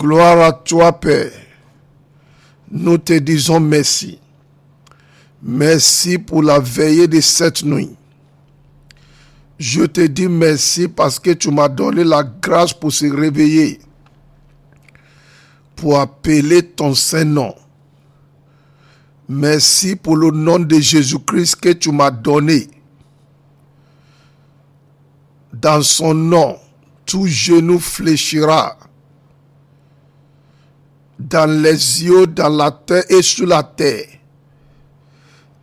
Gloire à toi, Père. Nous te disons merci. Merci pour la veillée de cette nuit. Je te dis merci parce que tu m'as donné la grâce pour se réveiller, pour appeler ton Saint-Nom. Merci pour le nom de Jésus-Christ que tu m'as donné. Dans son nom, tout genou fléchira. Dans les cieux, dans la terre et sous la terre.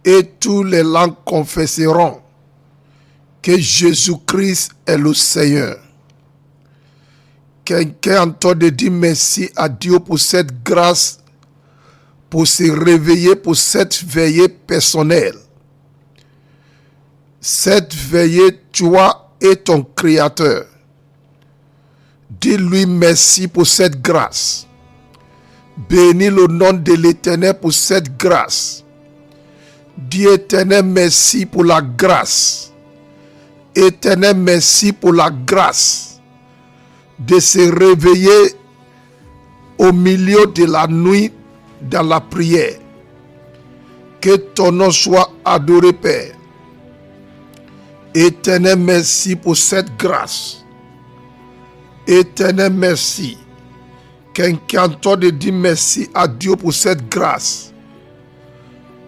Et tous les langues confesseront que Jésus-Christ est le Seigneur. Quelqu'un entend de dire merci à Dieu pour cette grâce, pour se réveiller, pour cette veillée personnelle. Cette veillée, toi et ton Créateur. Dis-lui merci pour cette grâce. Bénis le nom de l'Éternel pour cette grâce. Dis Éternel merci pour la grâce. Éternel merci pour la grâce de se réveiller au milieu de la nuit dans la prière. Que ton nom soit adoré, Père. Éternel merci pour cette grâce. Éternel merci. Quelqu'un entend de dire merci à Dieu pour cette grâce.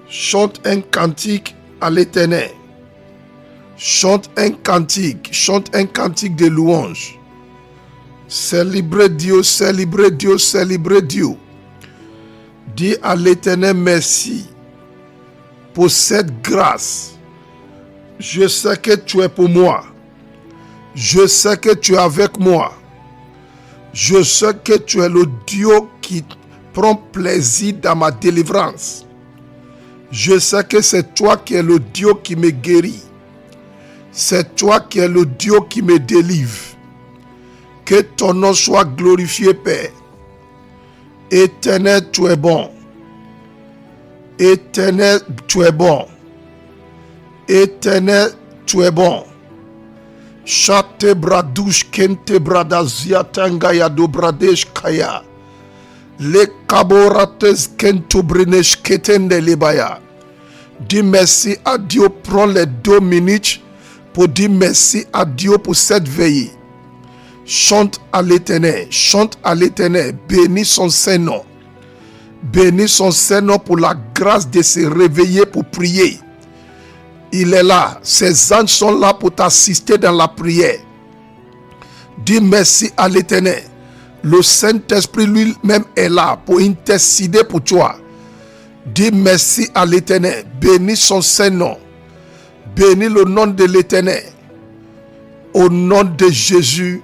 Chante un cantique à l'Éternel. Chante un cantique de louange. Célébrez Dieu, célébrez Dieu, célébrez Dieu. Dis à l'Éternel merci pour cette grâce. Je sais que tu es pour moi. Je sais que tu es avec moi. Je sais que tu es le Dieu qui prend plaisir dans ma délivrance. Je sais que c'est toi qui es le Dieu qui me guérit. C'est toi qui es le Dieu qui me délivre. Que ton nom soit glorifié, Père. Éternel, tu es bon. Éternel, tu es bon. Éternel, tu es bon. Chate bradouche kente bradazia tangaya do bradesh kaya. Le kaborates kento brinesh ketende libaya. Dis merci à Dieu. Prends les 2 minutes pour dire merci à Dieu pour cette veillée. Chante à l'Éternel. Chante à l'Éternel. Bénis son Saint-Nom. Bénis son Saint-Nom pour la grâce de se réveiller pour prier. Il est là. Ses anges sont là pour t'assister dans la prière. Dis merci à l'Éternel. Le Saint-Esprit lui-même est là pour intercéder pour toi. Dis merci à l'Éternel. Bénis son Saint-Nom. Bénis le nom de l'Éternel. Au nom de Jésus,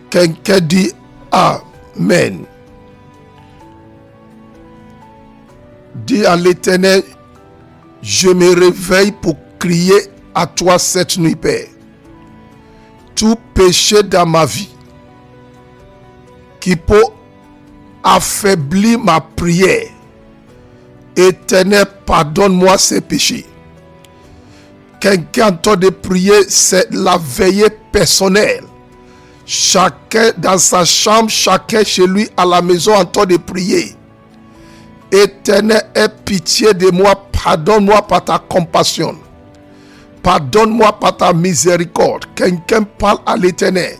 quelqu'un dit Amen. Dis à l'Éternel, je me réveille pour crier à toi cette nuit, Père. Tout péché dans ma vie qui peut affaiblir ma prière, Éternel, pardonne-moi ces péchés. Quelqu'un entend de prier, c'est la veillée personnelle. Chacun dans sa chambre, chacun chez lui à la maison entend de prier. Éternel, aie pitié de moi, pardonne-moi par ta compassion. Pardonne-moi par ta miséricorde. Quelqu'un parle à l'Éternel.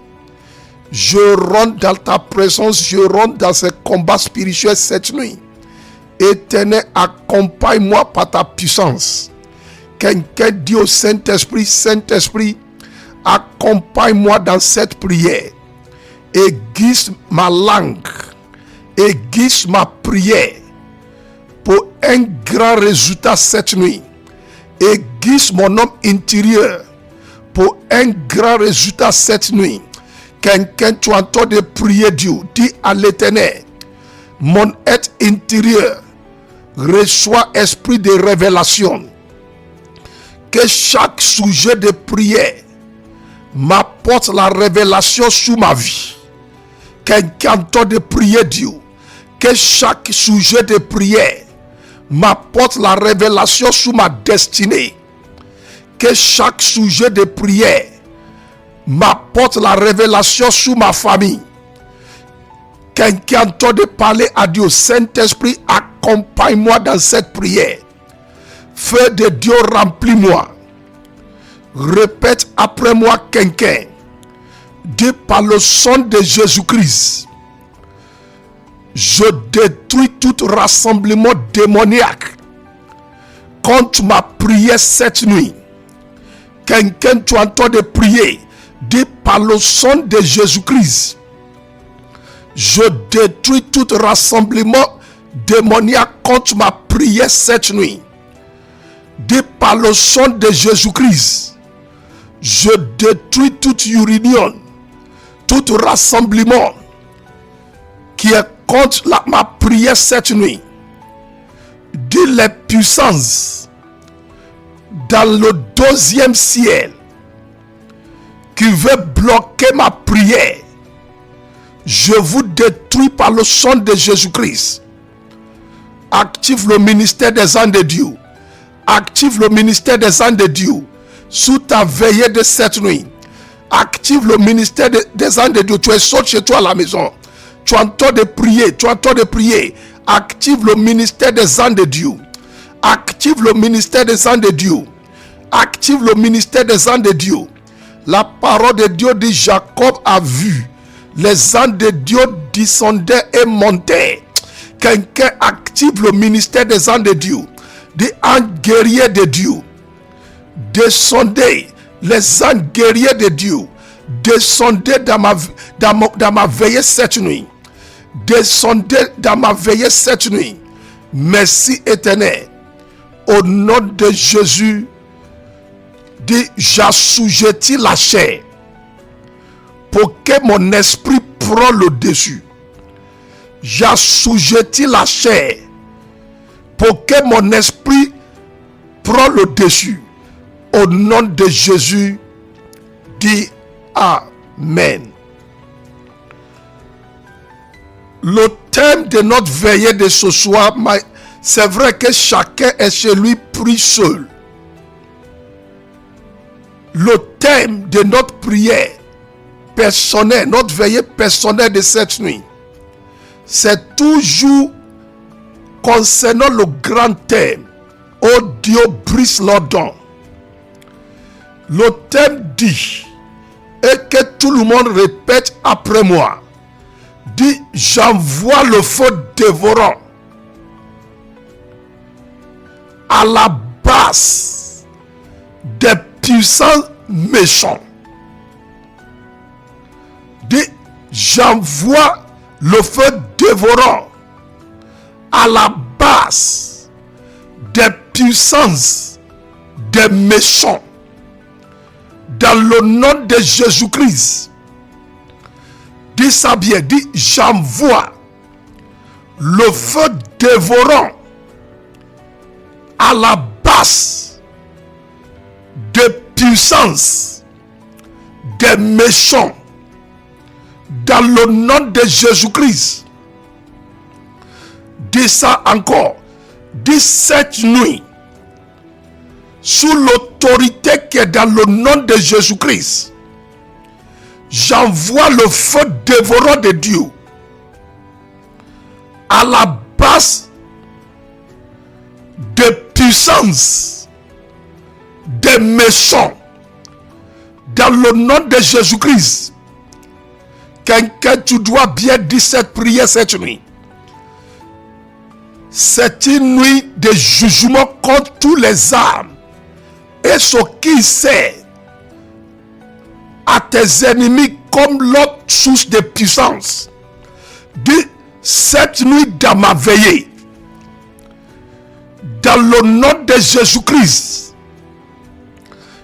Je rentre dans ta présence, je rentre dans ce combat spirituel cette nuit. Éternel, accompagne-moi par ta puissance. Quelqu'un dit au Saint-Esprit, Saint-Esprit, accompagne-moi dans cette prière. Aiguise ma langue, aiguise ma prière pour un grand résultat cette nuit. Aiguise mon homme intérieur pour un grand résultat cette nuit. Quelqu'un, tu entends de prier Dieu. Dis à l'Éternel, mon être intérieur reçoit esprit de révélation. Que chaque sujet de prière m'apporte la révélation sur ma vie. Quelqu'un entend de prier Dieu. Que chaque sujet de prière m'apporte la révélation sur ma destinée. Que chaque sujet de prière m'apporte la révélation sur ma famille. Quelqu'un entend de parler à Dieu. Saint-Esprit, accompagne-moi dans cette prière. Feu de Dieu, remplis-moi. Répète après moi, quelqu'un. Dis par le sang de Jésus-Christ. Je détruis tout rassemblement démoniaque contre ma prière cette nuit. Quelqu'un, tu entends de prier. Dis par le sang de Jésus-Christ. Je détruis tout rassemblement démoniaque contre ma prière cette nuit. Dis par le sang de Jésus-Christ. Je détruis toute réunion, tout rassemblement qui est contre ma prière cette nuit. Dis les puissances dans le deuxième ciel qui veut bloquer ma prière. Je vous détruis par le sang de Jésus-Christ. Active le ministère des anges de Dieu. Active le ministère des anges de Dieu sous ta veillée de cette nuit. Active le ministère des anges de Dieu. Tu es sorti chez toi à la maison. Tu entends de prier. Tu entends de prier. Active le ministère des anges de Dieu. Active le ministère des anges de Dieu. Active le ministère des anges de Dieu. La parole de Dieu dit: Jacob a vu les anges de Dieu descendaient et montaient. Quelqu'un active le ministère des anges de Dieu. Des anges guerriers de Dieu. Descendez, les anges guerriers de Dieu. Descendez dans ma veillée cette nuit. Descendez dans ma veillée cette nuit. Merci éternel. Au nom de Jésus, dit: j'assujettis la chair pour que mon esprit prenne le dessus. J'assujettis la chair pour que mon esprit prenne le dessus. Au nom de Jésus, dis Amen. Le thème de notre veillée de ce soir, c'est vrai que chacun est chez lui, prie seul. Le thème de notre prière personnelle, notre veillée personnelle de cette nuit, c'est toujours concernant le grand thème: oh Dieu, brise leurs dons. Le thème dit, et que tout le monde répète après moi, dit: j'envoie le feu dévorant à la base des puissants méchants. Dit: j'envoie le feu dévorant à la base des puissances des méchants. Dans le nom de Jésus-Christ. Dis ça bien, dis: j'envoie le feu dévorant à la base des puissances des méchants. Dans le nom de Jésus-Christ. Dis ça encore. Dis: cette nuit, sous l'autorité qui est dans le nom de Jésus-Christ, j'envoie le feu dévorant de Dieu à la base des puissances des méchants. Dans le nom de Jésus-Christ. Quelqu'un, tu dois bien dire cette prière cette nuit. C'est une nuit de jugement contre tous les âmes et ce qui sert à tes ennemis comme l'autre source de puissance. Dis: cette nuit dans ma veillée, dans le nom de Jésus-Christ,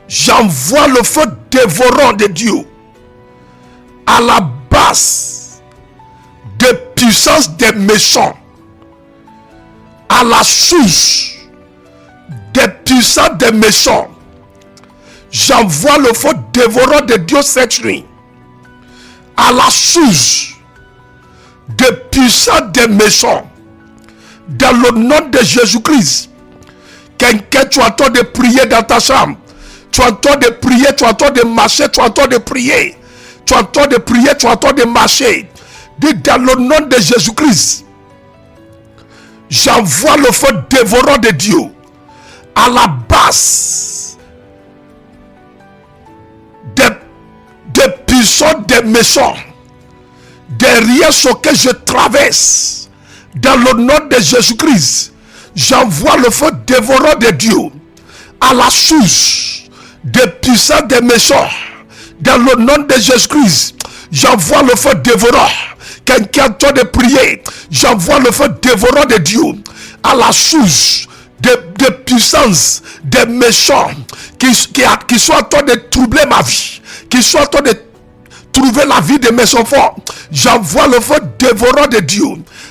j'envoie le feu dévorant de Dieu à la base des puissances des méchants, à la source des puissants des méchants. J'envoie le feu dévorant de Dieu cette nuit à la source des puissants des méchants. Dans le nom de Jésus-Christ. Quelqu'un, tu entends de prier dans ta chambre. Tu entends de prier, tu entends de marcher, tu entends de prier. Tu entends de prier, tu entends de marcher. Dis dans le nom de Jésus-Christ, j'envoie le feu dévorant de Dieu à la base des puissants, des méchants, derrière ce que je traverse. Dans le nom de Jésus-Christ, j'envoie le feu dévorant de Dieu à la source des puissants, des méchants. Dans le nom de Jésus-Christ, j'envoie le feu dévorant. Quelqu'un en train de prier, j'envoie le feu dévorant de Dieu à la source de puissance des méchants qui sont en train de troubler ma vie, qui sont en train de trouver la vie de mes enfants. J'envoie le feu dévorant de Dieu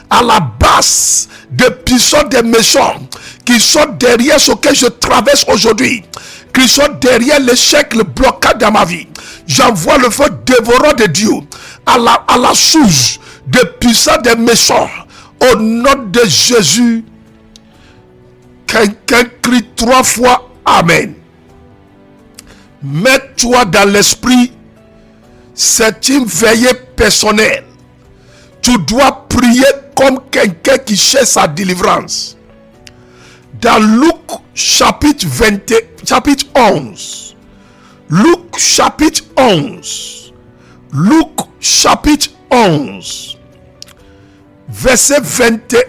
à la base des puissants des méchants qui sont derrière ce que je traverse aujourd'hui, qui sont derrière l'échec, le blocage dans ma vie. J'envoie le feu dévorant de Dieu à la source des puissants des méchants. Au nom de Jésus, quelqu'un crie 3 fois Amen. Mets-toi dans l'esprit. C'est une veillée personnelle. Tu dois prier comme quelqu'un qui cherche sa délivrance. Dans Luc chapitre 11. Luc chapitre 11. Luc chapitre 11. Verset 21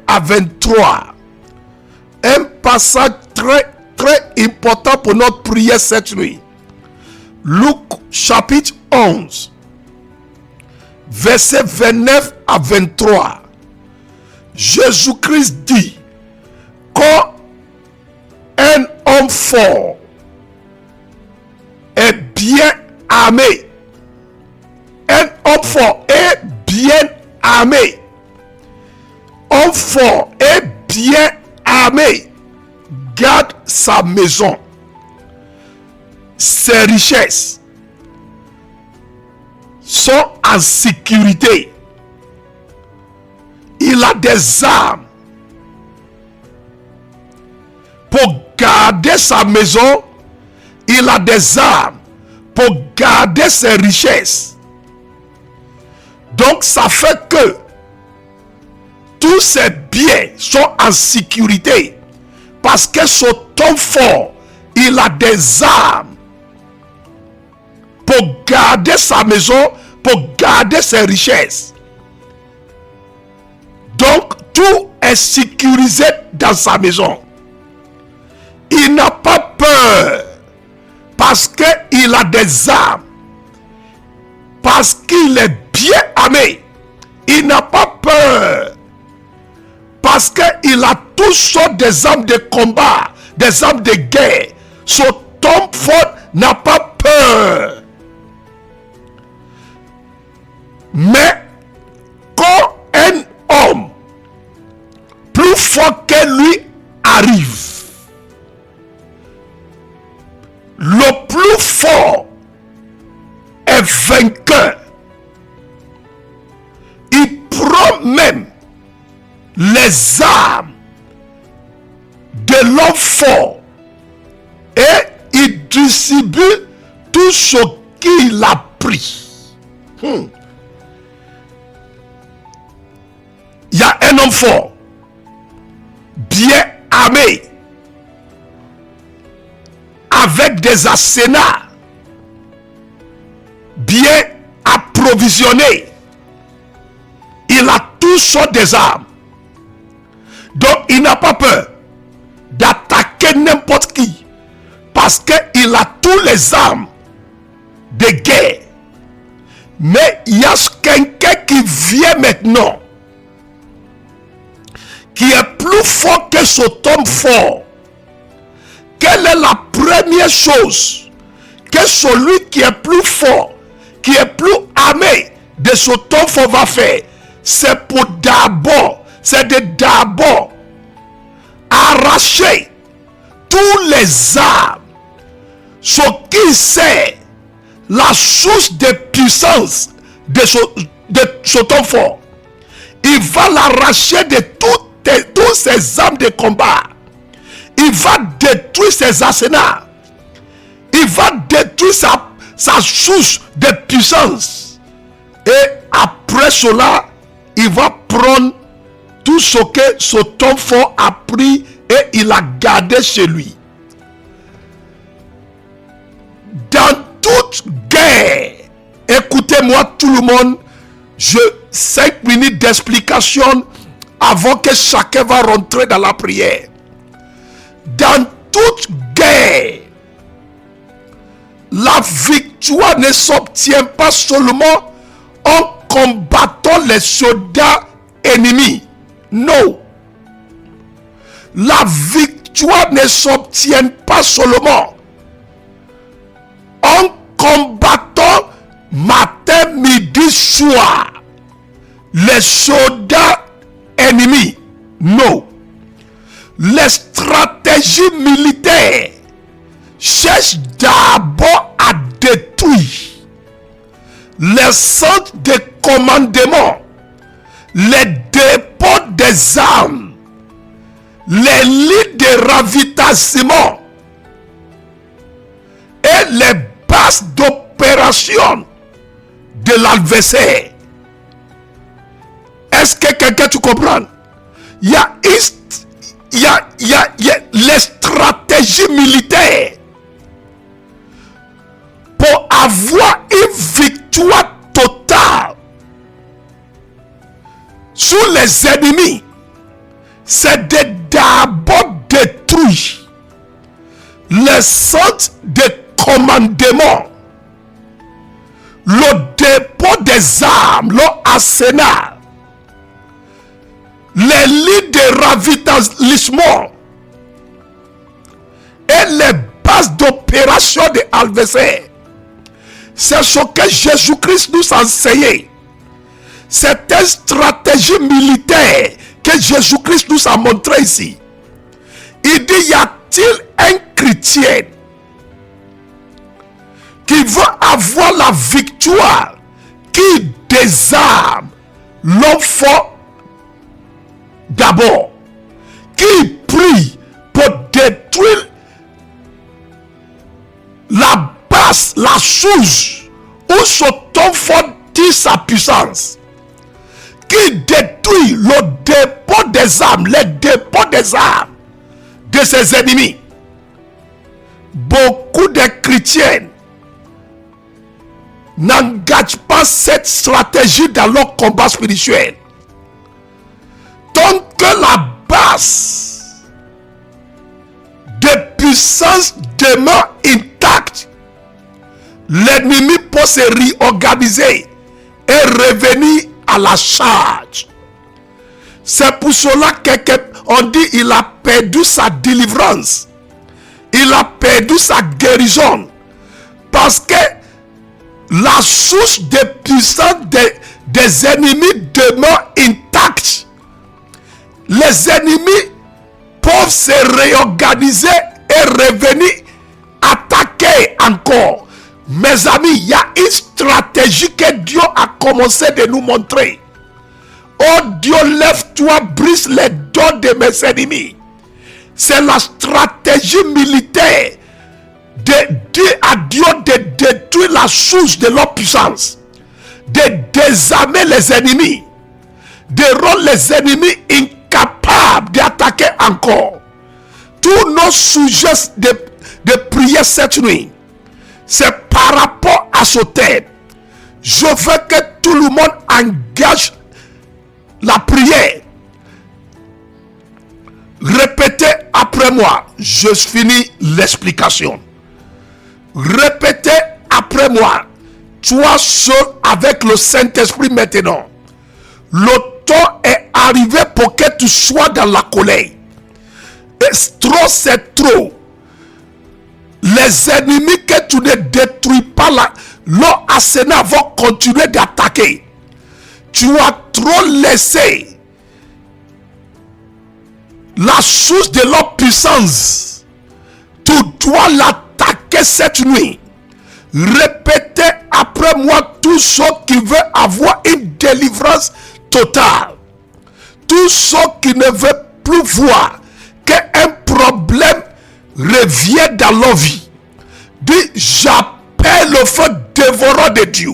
à 23. Un passage très important pour notre prière cette nuit. Luc chapitre 11, verset 29 à 23. Jésus-Christ dit: quand un homme fort est bien armé, un homme fort est bien armé, homme fort est bien armé, garde sa maison, ses richesses sont en sécurité. Il a des armes pour garder sa maison. Il a des armes pour garder ses richesses. Donc ça fait que tous ses biens sont en sécurité parce que ce homme fort, il a des armes pour garder sa maison, pour garder ses richesses. Donc, tout est sécurisé dans sa maison. Il n'a pas peur parce qu'il a des armes, parce qu'il est bien armé. Il n'a pas peur parce qu'il a toutes sortes des armes de combat, des armes de guerre. Ce homme fort n'a pas peur. Mais quand un homme plus fort que lui arrive, le plus fort est vainqueur. Il prend même les armes de l'homme fort et il distribue tout ce qu'il a pris. Il y a un homme fort, bien armé, avec des arsenals, bien approvisionné. Il a toutes sortes des armes. Donc il n'a pas peur d'attaquer n'importe qui parce qu'il a toutes les armes de guerre. Mais il y a quelqu'un qui vient maintenant qui est plus fort que cet homme fort. Quelle est la première chose que celui qui est plus fort, qui est plus armé de cet homme fort va faire? C'est pour d'abord arracher tous les armes, ce qui c'est la source de puissance de cet homme fort. Il va l'arracher de tous ses armes de combat. Il va détruire ses arsenals. Il va détruire sa source de puissance. Et après cela, il va prendre tout ce que cet homme fort a pris et il a gardé chez lui. Dans toute guerre, écoutez-moi tout le monde, 5 minutes d'explication avant que chacun va rentrer dans la prière. Dans toute guerre, la victoire ne s'obtient pas seulement en combattant les soldats ennemis. Non. La victoire ne s'obtient pas seulement en combattant matin, midi, soir les soldats ennemis. Non. Les stratégies militaires cherchent d'abord à détruire les centres de commandement, les dépôts des armes, les lits de ravitaillement et les bases d'opération de l'adversaire. Est-ce que quelqu'un tu comprends? Il y a les stratégies militaires pour avoir une victoire totale sur les ennemis. C'est d'abord détruire les centres de commandement, le dépôt des armes, l'arsenal, les lits de ravitaillement et les bases d'opération de l'adversaire. C'est ce que Jésus-Christ nous a enseigné. C'est une stratégie militaire que Jésus-Christ nous a montré ici. Il dit, y a-t-il un chrétien qui veut avoir la victoire, qui désarme l'homme fort d'abord, qui prie pour détruire la base, la source où son homme fort tire sa puissance, qui détruit le dépôt des armes, les dépôts des armes de ses ennemis. Beaucoup de chrétiens n'engagent pas cette stratégie dans leur combat spirituel. Tant que la base de puissance demeure intacte, l'ennemi peut se réorganiser et revenir à la charge. C'est pour cela qu'on dit il a perdu sa délivrance, il a perdu sa guérison, parce que la source de puissance des ennemis demeure intacte. Les ennemis peuvent se réorganiser et revenir attaquer encore. Mes amis, il y a une stratégie que Dieu a commencé de nous montrer. Oh Dieu, lève-toi, brise les dos de mes ennemis. C'est la stratégie militaire de dire à Dieu de détruire la source de leur puissance, de désarmer les ennemis, de rendre les ennemis incapables d'attaquer encore. Tous nos sujets de prière cette nuit, c'est par rapport à ce thème. Je veux que tout le monde engage la prière. Répétez après moi. Je finis l'explication. Répétez après moi. Toi seul avec le Saint-Esprit maintenant. Le temps est arrivé pour que tu sois dans la colère. Et trop c'est trop. Les ennemis que tu ne détruis pas, leur arsenal vont continuer d'attaquer. Tu as trop laissé la source de leur puissance. Tu dois l'attaquer cette nuit. Répétez après moi tous ceux qui veulent avoir une délivrance totale. Tous ceux qui ne veulent plus voir qu'un problème revient dans leur vie. Dis, j'appelle le feu dévorant de Dieu.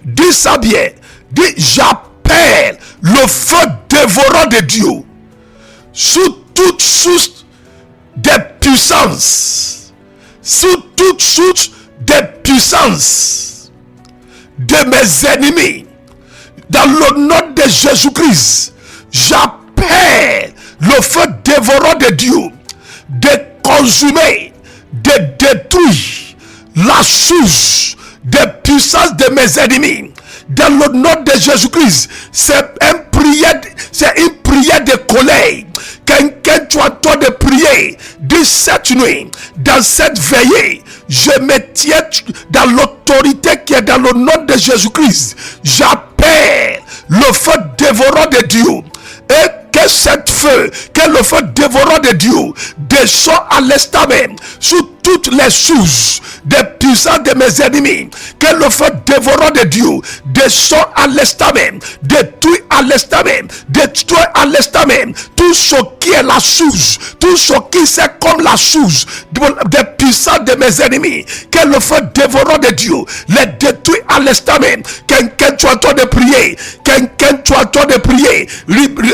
Dis ça bien. Dis, j'appelle le feu dévorant de Dieu sous toute source des puissances, sous toute source des puissances de mes ennemis. Dans le nom de Jésus-Christ, j'appelle le feu dévorant de Dieu de consumer, de détruire la source des puissances de mes ennemis. Dans le nom de Jésus-Christ, c'est une prière de colère. Quelqu'un, tu as tort de prier. Dis cette nuit, dans cette veillée, je me tiens dans l'autorité qui est dans le nom de Jésus-Christ. J'appelle le feu dévorant de Dieu. Et que cette feu, que le feu dévorant de Dieu descend à l'instant même sous toutes les sources des puissances de mes ennemis. Que le feu dévorant de Dieu descend à l'instant même, détruit à l'instant même, détruit à l'instant même tout ce qui est la source, tout ce qui c'est comme la source des puissances de mes ennemis. Que le feu dévorant de Dieu les détruit à l'instant même. Quelqu'un, tu as tort de prier. Quelqu'un, tu as tort de prier.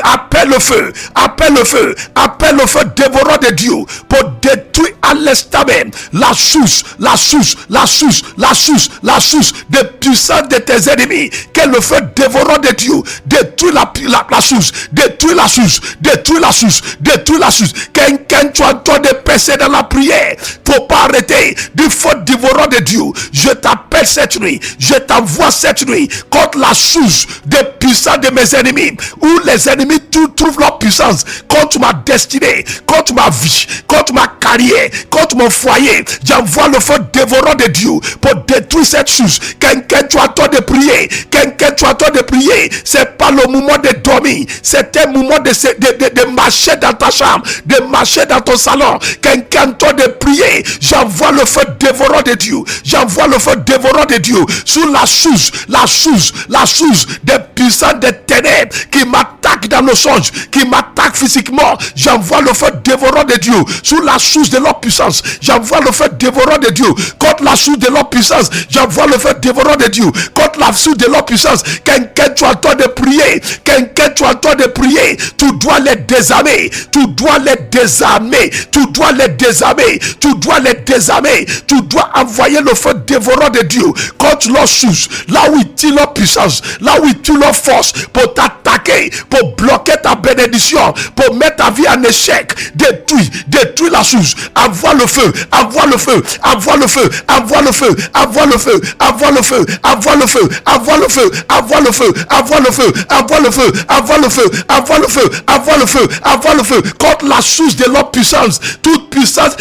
Appelle le feu, appelle le feu, appelle le feu dévorant de Dieu pour détruire à l'instant même la source, la source, la source, la source, la source des puissances de tes ennemis. Que le feu dévorant de Dieu détruit la source, détruit la source, détruit la source, détruit la source. Quelqu'un, tu as tort de passer dans la prière. Faut pas arrêter du feu dévorant de Dieu. Je t'appelle cette nuit, je t'envoie cette nuit contre la source des puissances de mes ennemis, où les ennemis trouvent leur puissance contre ma destinée, contre ma vie, contre ma carrière, contre mon foyer. J'envoie le feu dévorant de Dieu pour détruire cette source. Quelqu'un, tu as tort de prier. Quelqu'un, tu as tort de prier. C'est pas le moment de dormir, c'est un moment de marcher dans ta chambre, de marcher dans ton salon. Quelqu'un, tort de prier. J'envoie le feu dévorant de Dieu. J'envoie le feu dévorant de Dieu sur la source, la source, la source des puissants des ténèbres qui m'attaquent dans le songe, qui m'attaquent physiquement. J'envoie le feu dévorant de Dieu sur la source de leur puissance. J'envoie le feu dévorant de Dieu contre la source de leur puissance. J'envoie le feu dévorant de Dieu contre la source de leur puissance. Quelqu'un, tu as tort de prier. Quelqu'un, tu as tort de prier. Tu dois les désarmer. Tu dois les désarmer. Tu dois les désarmer. Tu dois les désarmer. Tu dois envoyer le feu dévorant de Dieu contre leur source, là où ils tirent leur puissance, là où ils tirent leur force pour t'attaquer, pour bloquer ta bénédiction, pour mettre ta vie en échec. Détruis la source. Envoie le feu, envoie le feu, envoie le feu, envoie le feu, envoie le feu, envoie le feu, envoie le feu, envoie le feu, envoie le feu, envoie le feu, envoie le feu, envoie le feu, envoie le feu, envoie le feu, envoie le feu contre la source de leur puissance, toute puissance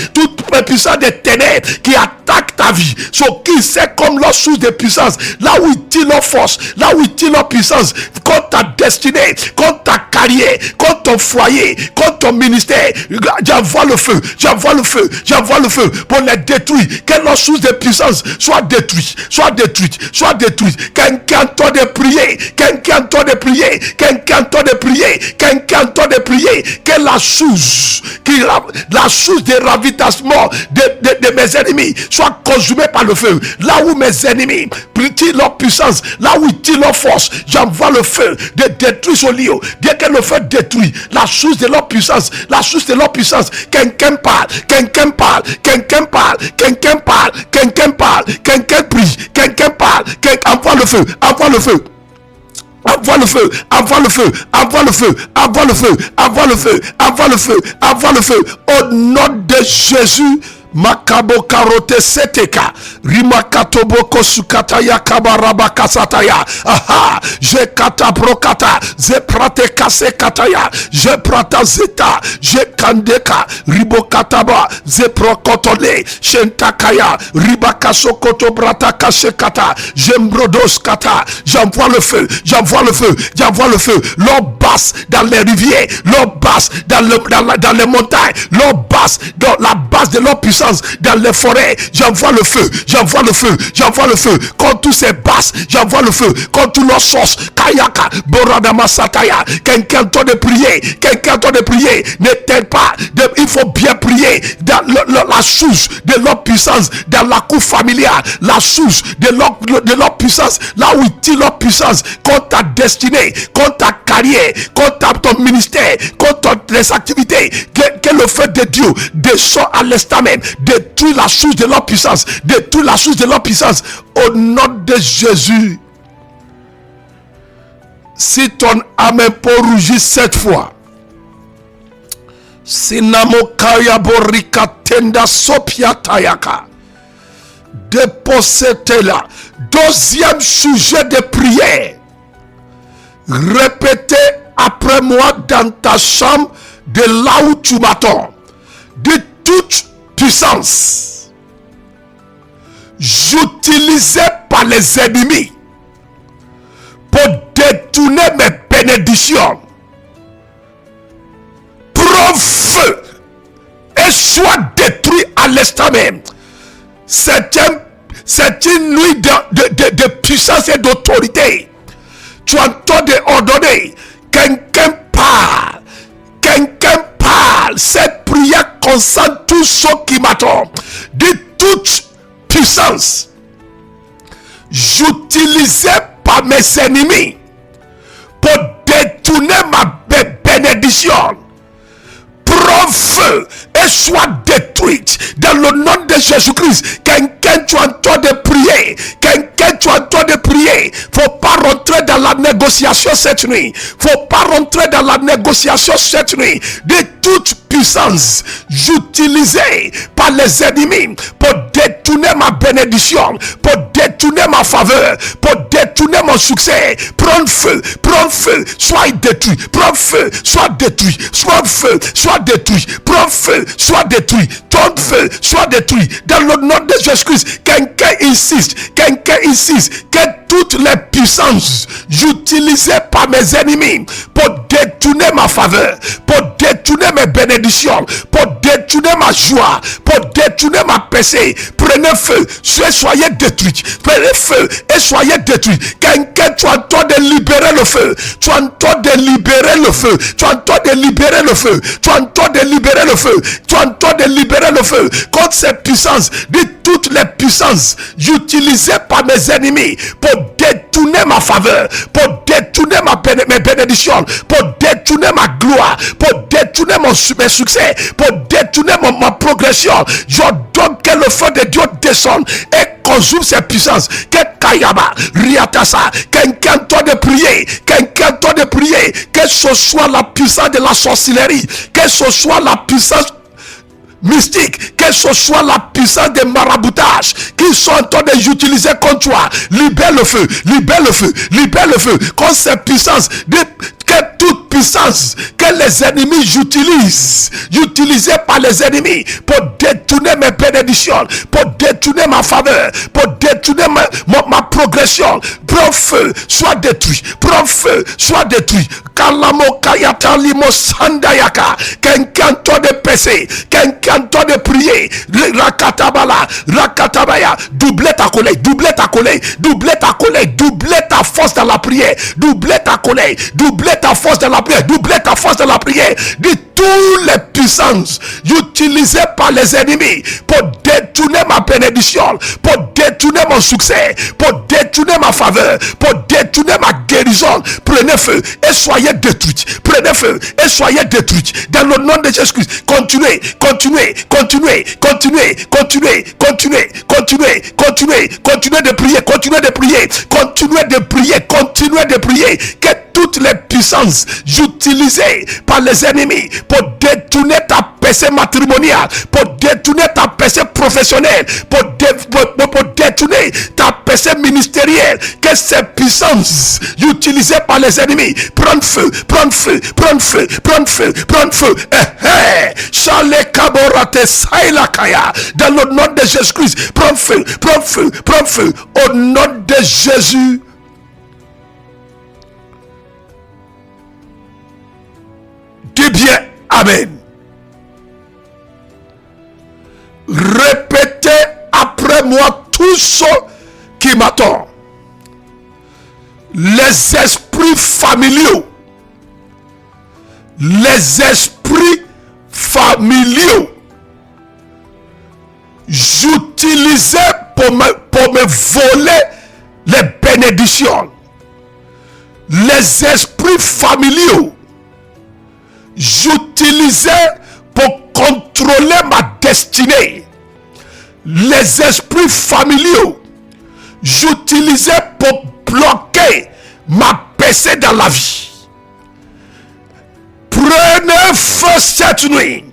des ténèbres qui attaque ta vie. Ce qui c'est comme leur source de puissance, là où ils tirent leur force, là où ils tirent leur puissance contre ta destinée, contre ta carrière, contre ton foyer, contre ton ministère. J'envoie le feu, j'envoie le feu, j'envoie le feu pour les détruire. Que leur source de puissance soit détruite, soit détruite, soit détruite. Quelqu'un tort de prier, quelqu'un tort de prier, quelqu'un tort de prier, quelqu'un tort de prier. Que la source de ravitaillement de mes ennemis soit consumée par le feu. Là où mes ennemis tirent leur puissance, là où ils tirent leur force, j'envoie le feu de détruire ce lieu. Dès que le feu détruit la source de leur puissance, la source de leur puissance, quelqu'un parle, quelqu'un parle, quelqu'un parle, quelqu'un parle, quelqu'un parle, quelqu'un prie, quelqu'un parle, envoie le feu, envoie le feu. Envoie le feu, envoie le feu, envoie le feu, envoie le feu, envoie le feu, envoie le feu, envoie le feu. Au nom de Jésus. Makabo karote seteka rimakatoboko sukataya kabaraba kasataya. Aha, je kata brokata ze prate kase kataya, je prata zeta, je kandeka ribokataba ze prokotole shentakaya ribakasokoto brata kasekata, jembrodos kata. J'envoie le feu, j'envoie le feu, j'envoie le feu. L'eau basse dans les rivières, l'eau basse dans les montagnes, l'eau basse dans la base de l'eau puissante. puissances dans les forêts, j'envoie le feu, j'envoie le feu, j'envoie le feu. Contre tous ces basses, j'envoie le feu. Contre tous leurs sources, Kayaka, Boradama Sataya. Quelqu'un entend de prier, quelqu'un entend de prier. N'éteins pas, il faut bien prier dans la source de leur puissance, dans la cour familiale, la source de leur puissance, là où ils tirent leur puissance contre ta destinée, contre ta carrière, contre ton ministère, contre les activités. Que le feu de Dieu descend à l'instant même, détruit la source de leur puissance, détruit la source de leur puissance au nom de Jésus. Si ton âme peut rougir 7 fois, Sinamo Kaya Borika Tenda Sopia Tayaka, déposez là. Deuxième sujet de prière. Répétez après moi dans ta chambre, de là où tu m'attends, de toute puissance utilisée par les ennemis pour détourner mes bénédictions, prends feu et sois détruit à l'instant même. C'est une nuit de puissance et d'autorité. Tu entends ordonner, quelqu'un parle, cette prière concerne tous ceux qui m'attendent. De toute puissance utilisée par mes ennemis pour détourner ma bénédiction, prends feu et sois détruite dans le nom de Jésus-Christ. Quelqu'un, tu entends de prier, quelqu'un, tu entends de prier. Faut pas rentrer dans la négociation cette nuit, faut pas rentrer dans la négociation cette nuit. De toute puissance utilisée par les ennemis pour détourner ma bénédiction, pour détourner ma faveur, pour détourner mon succès, prends feu, sois détruit, prends feu, sois détruit, prends feu, sois détruit, prends feu, sois détruit, ton feu, sois détruit dans le nom de Jésus-Christ. Quelqu'un insiste que toutes les puissances utilisées par mes ennemis pour détourner ma faveur, pour détourner mes bénédictions, pour détourner ma joie, pour détourner ma paix, prenez feu, soyez détruits, prenez feu et soyez détruits. Quelqu'un, tu entends de libérer le feu, tu entends de libérer le feu, tu entends de libérer le feu, tu entends de libérer le feu, tu entends de libérer le feu contre ces puissances, de toutes les puissances utilisées par mes ennemis pour détourner ma faveur, pour détourner mes bénédictions, pour détourner ma gloire, pour détourner mes succès, pour détourner ma progression. J'ordonne que le feu de Dieu descende et consume ces puissances. Que Kayaba, Riatasa, quelqu'un doit de prier, que ce soit la puissance de la sorcellerie, que ce soit la puissance mystique, que ce soit la puissance des maraboutage qui sont en train d'utiliser contre toi, libère le feu, contre ces puissances, que toute puissance que les ennemis utilisée par les ennemis pour détourner mes bénédictions, pour détourner ma faveur, pour détourner ma progression, prends feu, soit détruit, prends feu, soit détruit. Kalamo Kayata Limo Sandayaka, quelqu'un doit de passer, quelqu'un doit de prier, Rakatabaya, doublez ta colère, doublez ta force dans la prière, doublez ta colère, doublez ta force dans la prière, de toutes les puissances utilisées par les ennemis pour détourner ma bénédiction, pour détourner mon succès, pour détourner ma faveur, pour détourner ma guérison, prenez feu et soyez détruits, prenez feu et soyez détruits dans le nom de Jésus-Christ. Continuez de prier, que toutes les puissances utilisées par les ennemis pour détourner ta PC matrimoniale, pour détourner ta PC professionnelle, pour détourner ta PC ministérielle, que ces puissances utilisées par les ennemis prennent feu. Dans le nom de Jésus-Christ, prends feu, au nom de Jésus. Dis bien Amen. les esprits familiaux, les esprits familiaux, j'utilisais pour me voler les bénédictions. Les esprits familiaux, j'utilisais pour contrôler ma destinée. Les esprits familiaux, j'utilisais pour bloquer ma percée dans la vie. Prenez feu cette nuit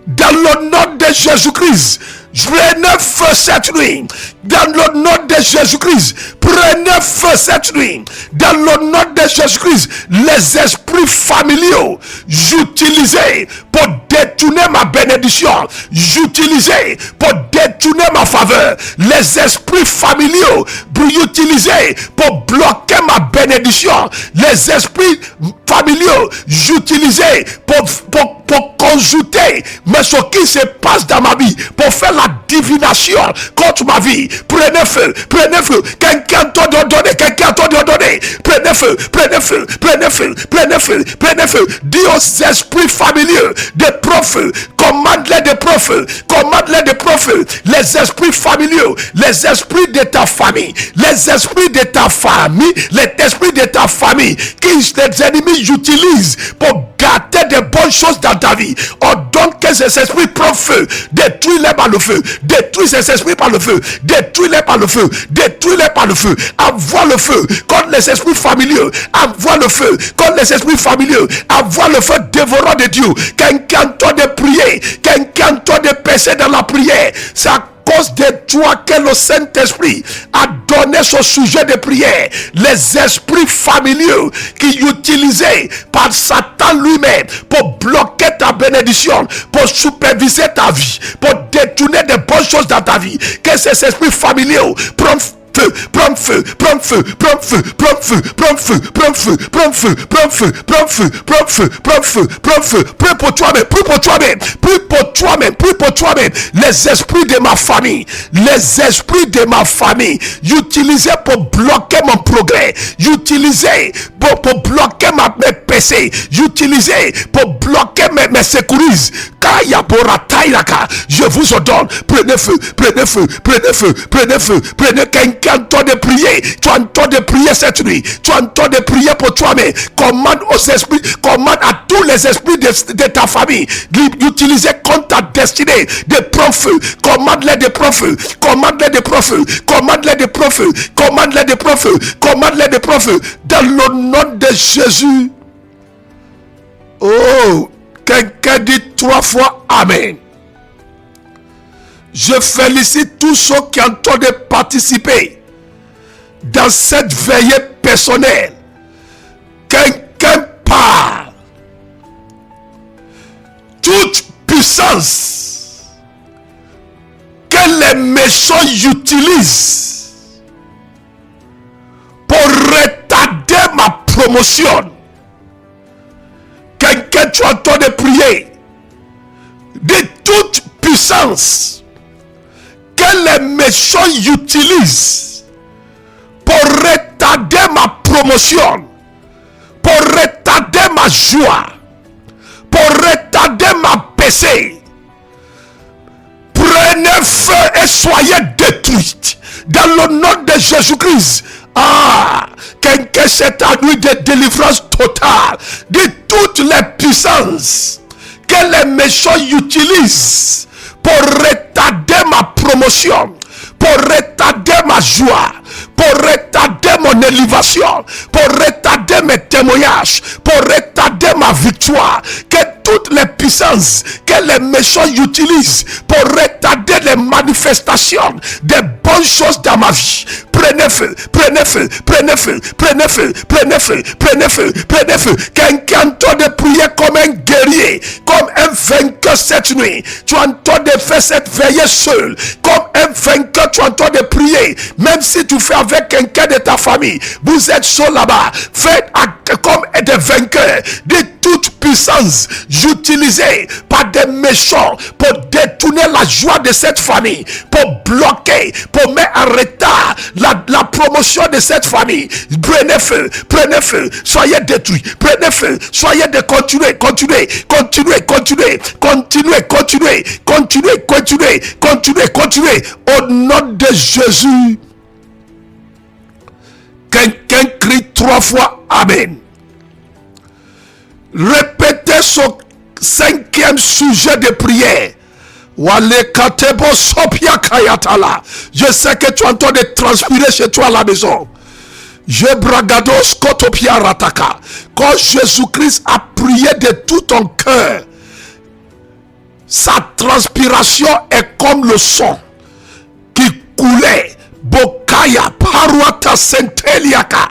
dans le nom de Jésus-Christ. Prenez feu cette nuit dans le nom de Jésus-Christ. Prenez feu cette nuit dans le nom de Jésus-Christ. Les esprits familiaux, j'utilisais pour détourner ma bénédiction, j'utilisais pour détourner ma faveur. Les esprits familiaux, j'utilisais pour bloquer ma bénédiction. Les esprits familiaux, j'utilisais pour consulter mais ce qui se passe dans ma vie, pour faire la divination contre ma vie. Prenez feu, prenez feu. Quelqu'un t'a donné, quelqu'un t'a donné. Prenez feu, prenez feu, prenez feu, prenez feu, prenez feu. Dis aux esprits familiaux des prophètes, commande-les des prophètes, commande-les des prophètes. Les esprits familiaux, les esprits de ta famille, les esprits de ta famille, les esprits de ta famille, qui les ennemis utilisent pour gâter de bonnes choses dans ta vie. Ordonne que ces esprits prennent feu, détruis-les par le feu, détruis ces esprits par le feu, détruis-les par le feu, détruis-les par le feu. Envoie le feu contre les esprits familiaux, envoie le feu contre les esprits familiaux, envoie le feu dévorant de Dieu. Quelqu'un t'a de prier, quelqu'un t'a de pécher dans la prière. C'est à cause de toi que le Saint-Esprit a donné ce sujet de prière. Les esprits familiaux qui utilisaient par Satan lui-même pour bloquer ta bénédiction, pour superviser ta vie, pour détourner de bonnes choses dans ta vie. Que ces esprits familiaux prennent feu, prends feu, prends feu, prends feu, prends feu, prends feu, prends feu, prends feu, prends feu, prends feu, prends feu, prends feu, prends feu. Prie pour toi-même, prie pour toi-même, prie pour toi-même, prie pour toi-même. Les esprits de ma famille, les esprits de ma famille, utilisés pour bloquer mon progrès, utilisés pour bloquer mes péchés, utilisés pour bloquer mes secouristes. Je vous ordonne, prenez feu, prenez feu, prenez feu, prenez feu, prenez quelqu'un temps de prier. Tu as un temps de prier cette nuit. Tu as un temps de prier pour toi-même. Commande aux esprits, commande à tous les esprits de ta famille d'utiliser contre ta destinée des prophètes. Commande-les des prophètes, commande-les des prophètes, commande-les des prophètes, commande-les des prophètes, commande-les des prophètes. Dans le nom de Jésus. Oh, quelqu'un dit 3 fois Amen. Je félicite tous ceux qui ont tenté de participer dans cette veillée personnelle. Quelqu'un parle. Toute puissance que les méchants utilisent pour retarder ma promotion. Quelqu'un tu entends de prier. De toute puissance que les méchants utilisent pour retarder ma promotion, pour retarder ma joie, pour retarder ma péché. Prenez feu et soyez détruits dans le nom de Jésus-Christ. Ah, quelqu'un cette nuit de délivrance totale de toutes les puissances que les méchants utilisent pour retarder ma promotion, pour retarder ma joie, pour retarder mon élévation, pour retarder mes témoignages, pour retarder ma victoire. Que toutes les puissances que les méchants utilisent pour retarder les manifestations des bonnes choses dans ma vie. Prenez feu, prenez feu, prenez feu, prenez feu, prenez feu, prenez feu, prenez feu. Quelqu'un t'a de prier comme un guerrier, comme un vainqueur cette nuit. Tu entends de faire cette veillée seul, comme un vainqueur. Tu entends de prier, même si tu fais avec quelqu'un de ta famille. Vous êtes seul là-bas. Faites comme des vainqueurs de toute puissance puissance utilisée par des méchants pour détourner la joie de cette famille, pour bloquer, pour mettre en retard la promotion de cette famille. Prenez feu, soyez détruits, prenez feu, soyez de continuez, au nom de Jésus. Quelqu'un crie 3 fois Amen. Répétez son 5e sujet de prière. Je sais que tu es en train de transpirer chez toi à la maison. Quand Jésus-Christ a prié de tout ton cœur, sa transpiration est comme le sang qui coulait. Bokaya Paruata Senteliaka.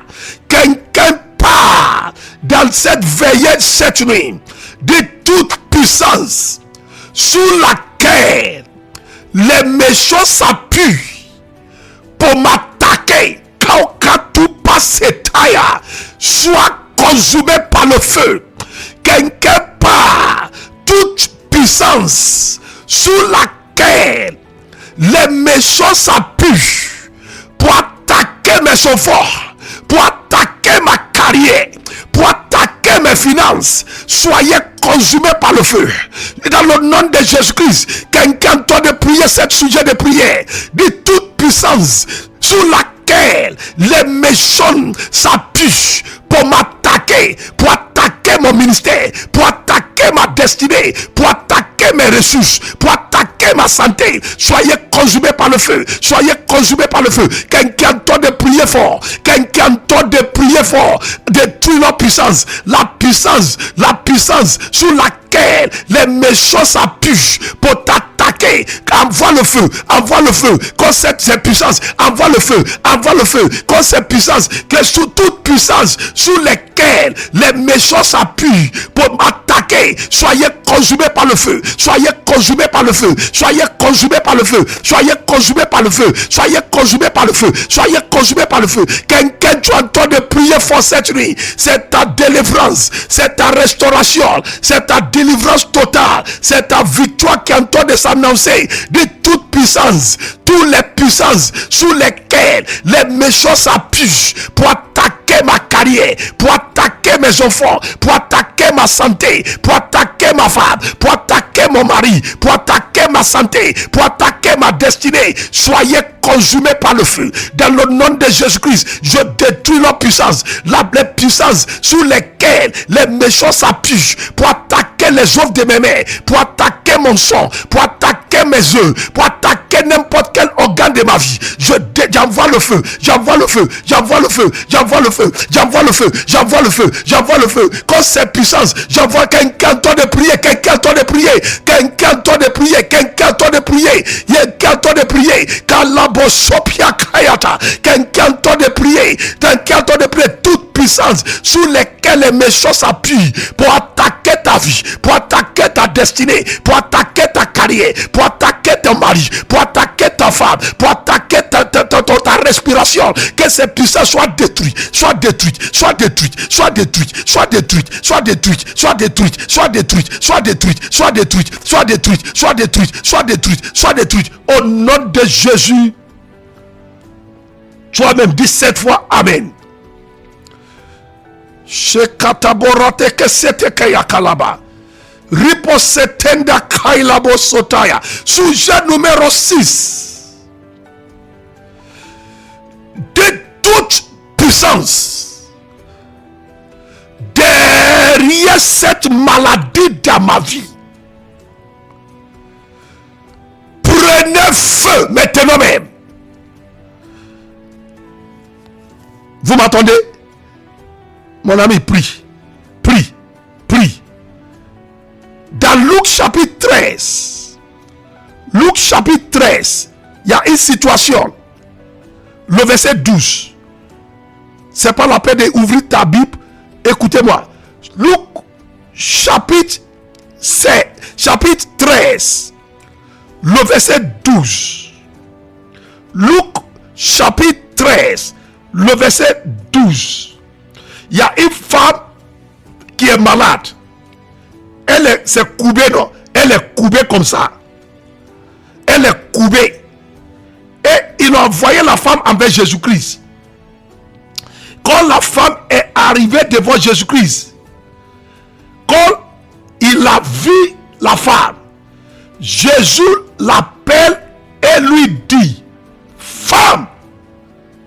Quelqu'un part dans cette veillée cette nuit de toute puissance sous laquelle les méchants s'appuient pour m'attaquer. Soit consumé par le feu. Quelqu'un part toute puissance sous laquelle les méchants s'appuient pour attaquer mes enfants, pour attaquer ma carrière, pour attaquer mes finances. Soyez consumés par le feu. Dans le nom de Jésus-Christ, quelqu'un doit de prier cet sujet de prière de toute puissance sous laquelle les méchants s'appuient pour m'attaquer, pour attaquer mon ministère, pour attaquer ma destinée, pour attaquer mes ressources, pour attaquer ma santé. Soyez consumés par le feu. Soyez consumés par le feu. Quelqu'un doit de prier fort. Quelqu'un doit de prier fort. Détruire la puissance sous laquelle les méchants s'appuient pour t'attaquer. Envoie le feu. Quand cette puissance, envoie le feu. Quand cette puissance, que sous toute puissance sous lesquelles les méchants s'appuient pour m'attaquer, soyez consumés par le feu. Soyez consumés par le feu. Soyez consumés par le feu. Soyez consumés par le feu. Soyez consumés par le feu. Soyez consumés par le feu. Quelqu'un, tu es en train de prier fort cette nuit. C'est ta délivrance, c'est ta restauration, c'est ta délivrance totale, c'est ta victoire qui est en train de s'annoncer. De toute puissance, toutes les puissances sous lesquelles les méchants s'appuient pour attaquer ma carrière, pour attaquer mes enfants, pour attaquer ma santé, pour attaquer ma femme, pour attaquer mon mari, pour attaquer ma santé, pour attaquer ma destinée. Soyez consumés par le feu. Dans le nom de Jésus-Christ, je détruis leur puissance, les puissances sous lesquelles les méchants s'appuient pour attaquer les œuvres de mes mains, pour attaquer mon sang, pour attaquer mes œufs, pour attaquer n'importe quel organe de ma vie. J'envoie le feu. Quand ces puissances, j'envoie quelqu'un de prier, quelqu'un de prier. Toute puissance sous lesquelles les méchants s'appuient pour attaquer ta vie, pour attaquer ta destinée, pour attaquer ta carrière, pour attaquer ton mari, pour attaquer ta femme, pour attaquer ta respiration. Que ces puissances soient détruites, au nom de Jésus. Toi-même dis 7 fois Amen. Shekataborate kesete kayakalaba. Riposetenda kailabo sotaya. Sujet numéro 6. De toute puissance derrière cette maladie dans ma vie, prenez feu maintenant même. Vous m'entendez? Mon ami, prie. Dans Luc chapitre 13, il y a une situation. Le verset 12. C'est pas la peine d'ouvrir ta Bible. Écoutez-moi. Luc chapitre 13. Le verset 12. Luc chapitre 13. Le verset 12. Il y a une femme qui est malade. c'est courbé, non? Elle est courbée comme ça. Elle est courbée. Et il a envoyé la femme envers Jésus-Christ. Quand la femme est arrivée devant Jésus-Christ, quand il a vu la femme, Jésus l'appelle et lui dit: femme,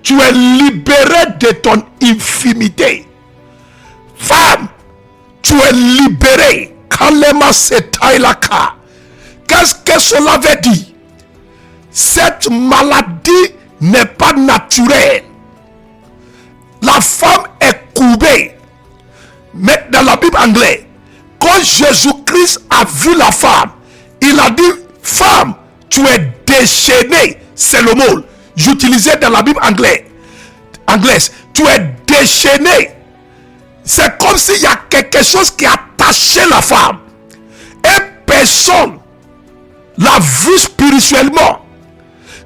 tu es libérée de ton infirmité. Femme, tu es libérée. Kalema setailaka. Qu'est-ce que cela veut dire? Cette maladie n'est pas naturelle. La femme est courbée. Mais dans la Bible anglaise, quand Jésus-Christ a vu la femme, il a dit: femme, tu es déchaînée. C'est le mot j'utilisais dans la Bible anglaise. Tu es déchaînée. C'est comme s'il y a quelque chose qui attachait la femme. Et personne l'a vu spirituellement.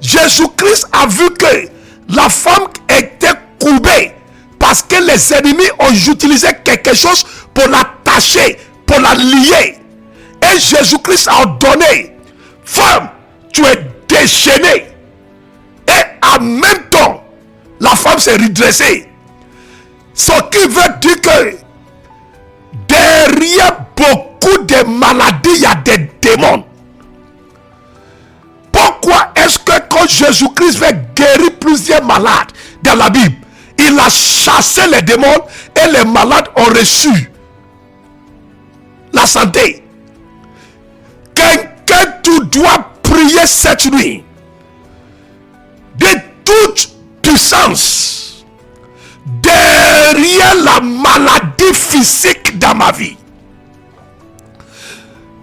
Jésus-Christ a vu que la femme était courbée parce que les ennemis ont utilisé quelque chose pour l'attacher, pour la lier. Et Jésus-Christ a ordonné: femme, tu es déchaînée. Et en même temps, la femme s'est redressée. Ce qui veut dire que derrière beaucoup de maladies, il y a des démons. Pourquoi est-ce que quand Jésus-Christ veut guérir plusieurs malades dans la Bible, il a chassé les démons et les malades ont reçu la santé? Quelqu'un, tu dois prier cette nuit de toute puissance derrière la maladie physique dans ma vie.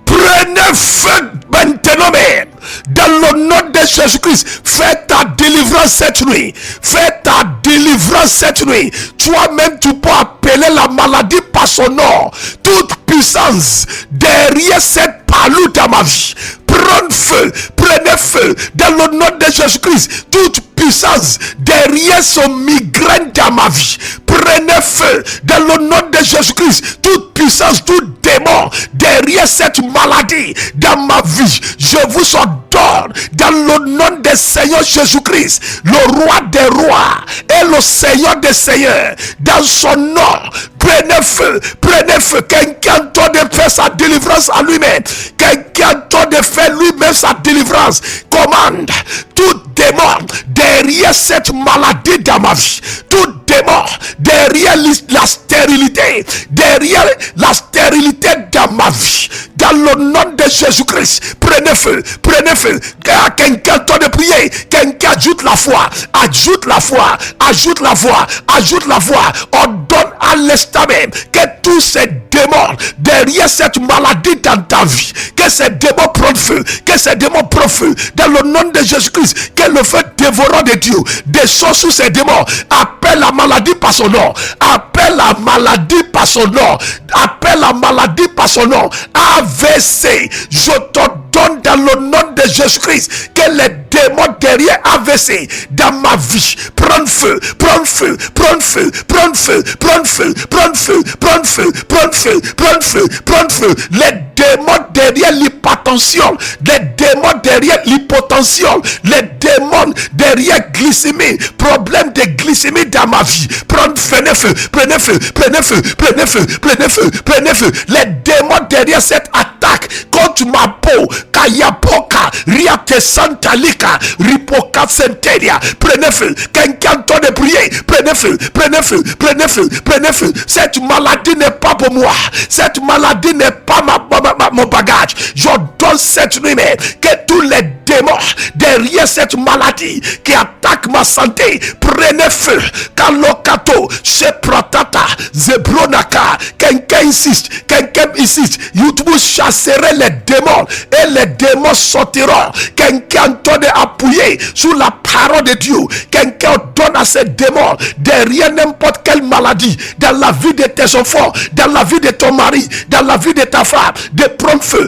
Prenez feu maintenant même dans le nom de Jésus-Christ. Fais ta délivrance cette nuit. Fais ta délivrance cette nuit. Toi-même, tu peux appeler la maladie par son nom. Toute puissance derrière cette palou dans ma vie, prenez feu dans le nom de Jésus-Christ. Toute puissance derrière son migraine dans ma vie, prenez feu dans le nom de Jésus-Christ. Toute puissance, tout démon derrière cette maladie dans ma vie, je vous ordonne dans le nom de Seigneur Jésus-Christ, le roi des rois et le Seigneur des seigneurs, dans son nom. Prenez feu. Quelqu'un doit de faire sa délivrance à lui-même. Quelqu'un doit de faire lui-même sa délivrance. Commande tout démon derrière cette maladie dans ma vie. Tout démon derrière la stérilité. Derrière la stérilité dans ma vie. Dans le nom de Jésus-Christ. Prenez feu. Quelqu'un doit de prier. Quelqu'un ajoute la foi. Ajoute la foi. Ordonne à l'instant même que tous ces démons derrière cette maladie dans ta vie, que ces démons prennent feu, dans le nom de Jésus-Christ, que le feu dévorant de Dieu descend sur ces démons. Appelle la maladie par son nom. AVC, je t'ordonne dans le nom de Jésus-Christ que les démons derrière AVC dans ma vie prennent feu. Les démons derrière l'hypertension, les démons derrière l'hypotension, les démons derrière glycémie, problème de glycémie dans ma vie, prenez feu. Les démons derrière cette attaque contre ma peau, Kayapoka, Riate Santalika, Ripoka Centeria, prenez feu. Quelqu'un doit de prier, prenez feu. Cette maladie n'est pas pour moi. Cette maladie n'est pas mon bagage. J'ordonne cette nuit même que tous les démons derrière cette maladie qui attaque ma santé, prenez feu. Kalokato, Shepratata, Zebronaka. Quelqu'un insiste. Vous chasserez les démons et les démons sortiront. Quelqu'un donne appuyer sur la parole de Dieu. Quelqu'un donne à ces démons derrière n'importe quelle maladie dans la vie de tes enfants, dans la vie de ton mari, dans la vie de ta femme, de prendre feu.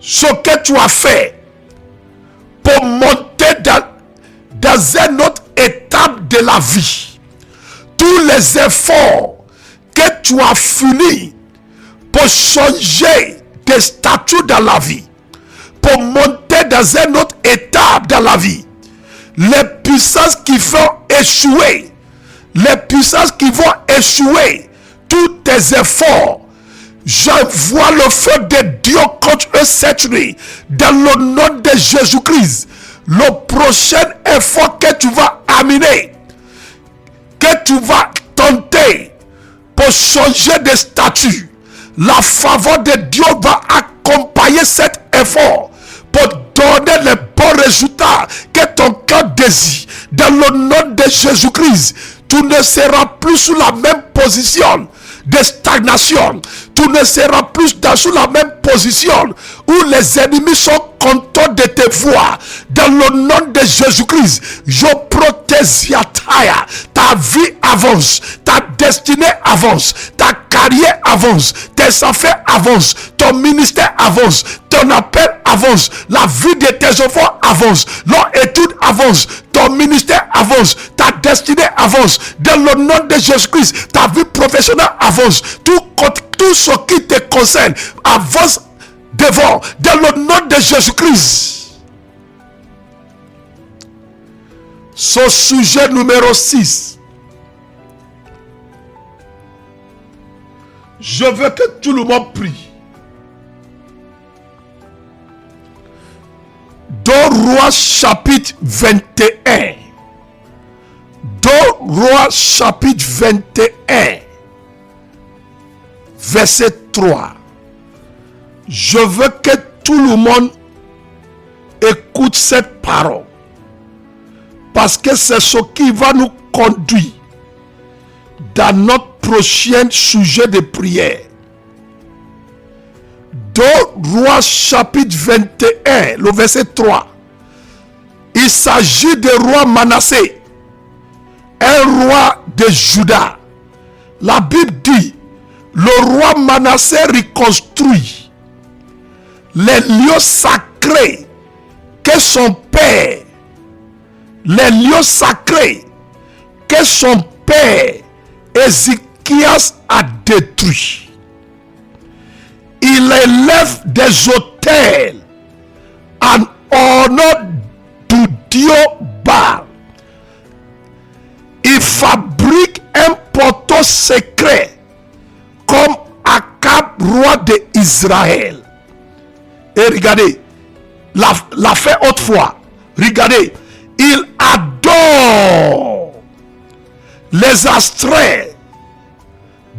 ce que tu as fait pour monter dans une autre étape de la vie. Tous les efforts que tu as fournis pour changer des statuts dans la vie, pour monter dans une autre étape dans la vie, les puissances qui vont échouer, tous tes efforts, j'envoie le feu de Dieu contre eux cette nuit, dans le nom de Jésus-Christ. Le prochain effort que tu vas amener, que tu vas tenter pour changer de statut, la faveur de Dieu va accompagner cet effort pour donner les bons résultats que ton cœur désire. Dans le nom de Jésus-Christ, tu ne seras plus sous la même position de stagnation. Tu ne seras plus sous la même position où les ennemis sont contents de te voir. Dans le nom de Jésus-Christ, je protège ta vie avance, ta destinée avance, ta carrière avance, tes affaires avancent, ton ministère avance, ton appel avance, la vie de tes enfants avance, leur étude avance, ton ministère avance, ta destinée avance. Dans le nom de Jésus-Christ, ta vie professionnelle avance. Tout ce qui te concerne avance devant. Dans le nom de Jésus-Christ. Son sujet numéro 6. Je veux que tout le monde prie. 2 Rois chapitre 21. 2 Rois chapitre 21. Verset 3. Je veux que tout le monde écoute cette parole. Parce que c'est ce qui va nous conduire dans notre prochain sujet de prière. 2 Rois chapitre 21, le verset 3. Il s'agit du roi Manassé, un roi de Juda. La Bible dit, le roi Manassé reconstruit les lieux sacrés que son père, Ézéchias a détruit. Il élève des autels en honneur du dieu Baal. Il fabrique un poteau secret comme Akab, roi d'Israël. Et regardez, l'a fait autrefois. Regardez, il adore les astres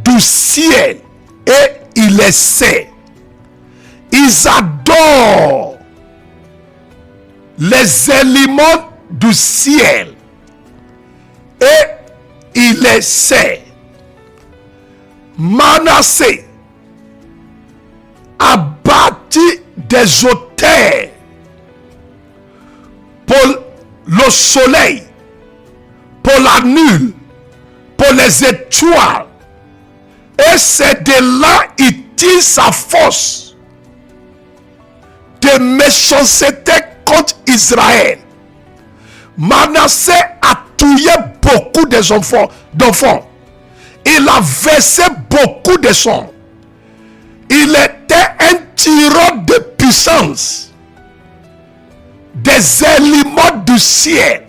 du ciel et il les sait. Ils adorent les éléments du ciel et il les sait. Manassé a bâti des autels pour le soleil, pour la nuit, pour les étoiles. Et c'est de là il tire sa force de méchanceté contre Israël. Manassé a tué beaucoup d'enfants. Il a versé beaucoup de sang. Il était un tireur de puissance des éléments du ciel.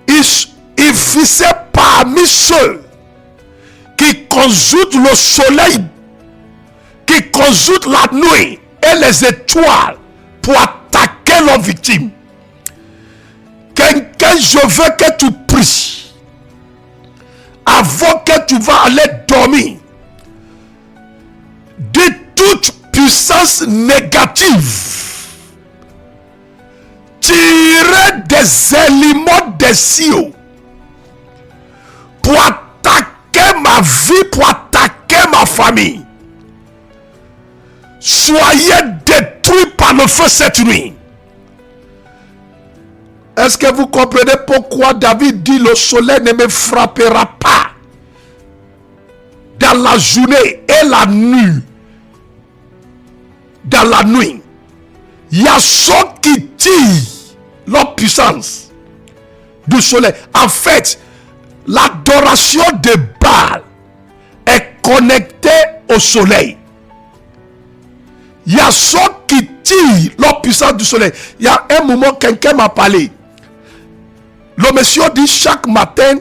Il faisait parmi ceux qui consultent le soleil, qui consultent la nuit et les étoiles pour attaquer leurs victimes. Quelqu'un, je veux que tu pries avant que tu vas aller dormir de toute puissance négative. Tirer des éléments des cieux pour attaquer ma vie, pour attaquer ma famille. Soyez détruits par le feu cette nuit. Est-ce que vous comprenez pourquoi David dit le soleil ne me frappera pas dans la journée et la nuit? dans la nuit. Il y a ceux qui tirent leur puissance du soleil. En fait, l'adoration de Baal est connectée au soleil. Il y a ceux qui tirent leur puissance du soleil. Il y a un moment, quelqu'un m'a parlé. Le monsieur dit chaque matin,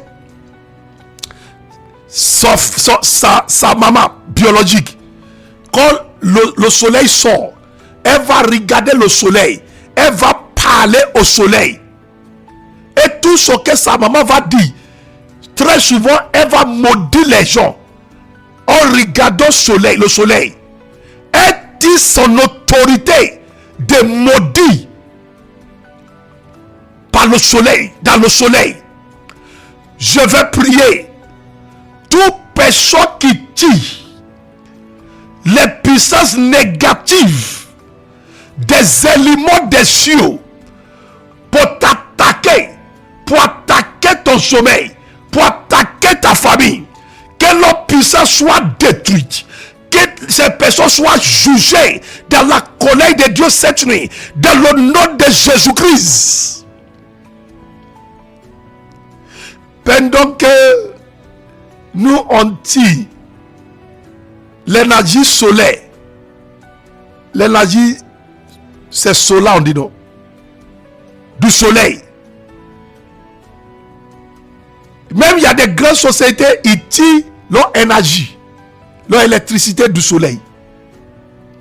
sa maman biologique, quand le soleil sort, elle va regarder le soleil, elle va parler au soleil. Et tout ce que sa maman va dire, très souvent, elle va maudire les gens en regardant le soleil. Elle dit son autorité de maudire par le soleil, dans le soleil. Je vais prier. Toute personne qui tire les puissances négatives des éléments des cieux pour t'attaquer, pour attaquer ton sommeil, pour attaquer ta famille, que leur puissance soit détruite, que ces personnes soient jugées dans la colère de Dieu cette nuit, dans le nom de Jésus-Christ. Pendant que nous on tire l'énergie solaire, l'énergie c'est solaire, on dit non, du soleil. Même il y a des grandes sociétés, ils tirent leur énergie, leur électricité du soleil.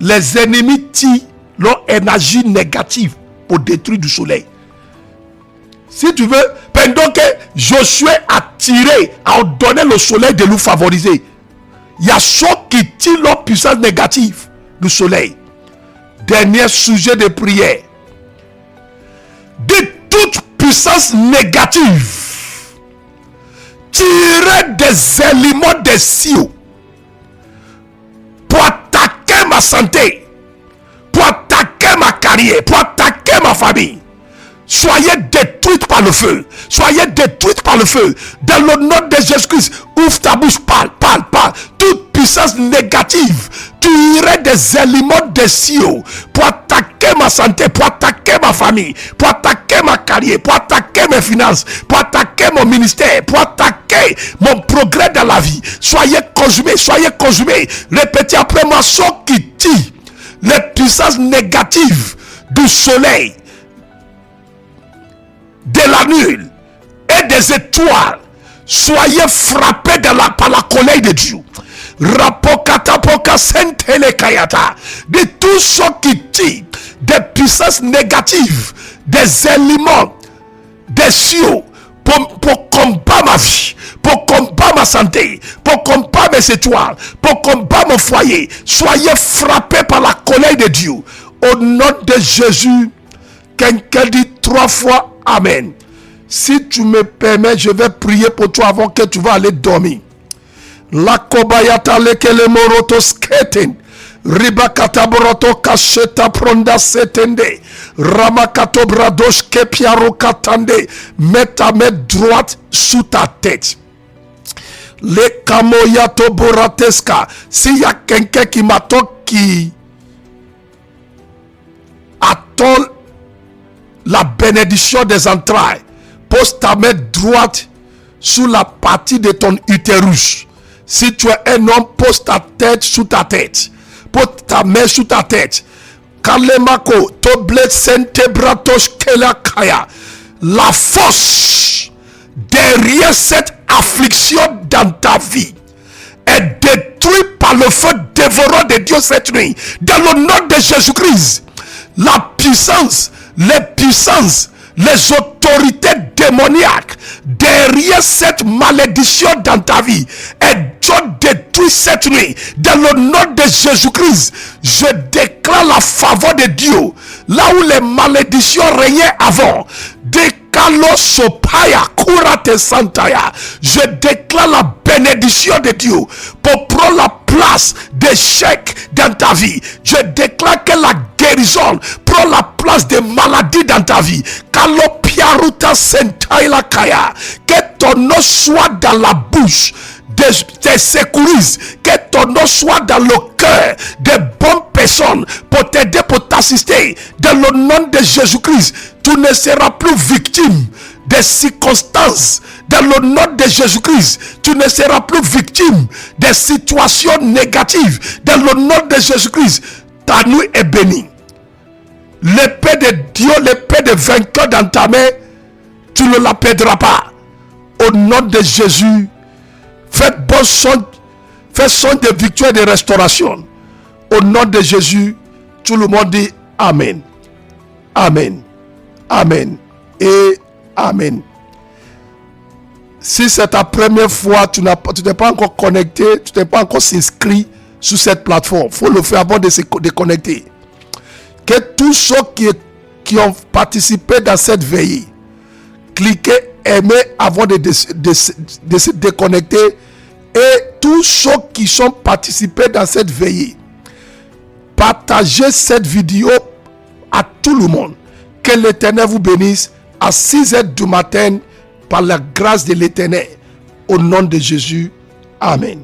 Les ennemis tirent leur énergie négative pour détruire du soleil. Si tu veux, pendant que Josué a tiré, a donné le soleil de nous favoriser, il y a ceux qui tirent leur puissance négative du soleil. Dernier sujet de prière. De toute puissance négative tirée des éléments des cieux pour attaquer ma santé, pour attaquer ma carrière, pour attaquer ma famille, soyez détruites par le feu. Soyez détruites par le feu. Dans le nom de Jésus-Christ, ouvre ta bouche, parle. Toute puissance négative tirer des éléments des cieux pour attaquer ma santé, pour attaquer ma famille, pour attaquer ma carrière, pour attaquer mes finances, pour attaquer mon ministère, pour attaquer mon progrès dans la vie. Soyez consumés, soyez consumés. Répétez après moi, ceux qui tirent les puissances négatives du soleil, de la nuit et des étoiles, soyez frappés par la colère de Dieu. De tous ceux qui tirent des puissances négatives, des éléments des cieux pour combattre ma vie, pour combattre ma santé, pour combattre mes étoiles, pour combattre mon foyer, soyez frappés par la colère de Dieu. Au nom de Jésus, quelqu'un dit 3 fois Amen. Si tu me permets, je vais prier pour toi avant que tu vas aller dormir. La kobayata lekele moroto sketen. Ribakata broto kasheta pronda setende. Ramakato bradosh kepiaro katande. Mets ta main droite sous ta tête. Le kamoyato borateska. S'il y a quelqu'un qui m'attend, qui attend la bénédiction des entrailles, pose ta main droite sous la partie de ton utérus. Si tu es un homme, pose ta tête sous ta tête. Pose ta main sous ta tête. Kalemako, toble sente bratos kelakaya. La force derrière cette affliction dans ta vie est détruite par le feu dévorant de Dieu cette nuit. Dans le nom de Jésus-Christ, la puissance, les puissances, les autorités démoniaques derrière cette malédiction dans ta vie est détruit cette nuit. Dans le nom de Jésus-Christ, je déclare la faveur de Dieu là où les malédictions régnaient avant. Je déclare la bénédiction de Dieu pour prendre la place des chèques dans ta vie. Je déclare que la guérison prend la place des maladies dans ta vie. Que ton nom soit dans la bouche des secouristes, que ton nom soit dans le cœur des bonnes personnes pour t'aider, pour t'assister. Dans le nom de Jésus-Christ, tu ne seras plus victime des circonstances. Dans le nom de Jésus-Christ, tu ne seras plus victime des situations négatives. Dans le nom de Jésus-Christ, ta nuit est bénie. L'épée de Dieu, l'épée de vainqueur dans ta main, tu ne la perdras pas. Au nom de Jésus, faites bon son, faites son de victoire et de restauration. Au nom de Jésus, tout le monde dit Amen. Amen. Amen. Et Amen. Si c'est ta première fois, tu n'es pas encore connecté, tu n'es pas encore inscrit sur cette plateforme, il faut le faire avant de se connecter. Que tous ceux qui ont participé dans cette veillée, cliquez aimer avant de se déconnecter. Et tous ceux qui sont participés dans cette veillée, partagez cette vidéo à tout le monde. Que l'Éternel vous bénisse à 6h du matin par la grâce de l'Éternel. Au nom de Jésus. Amen.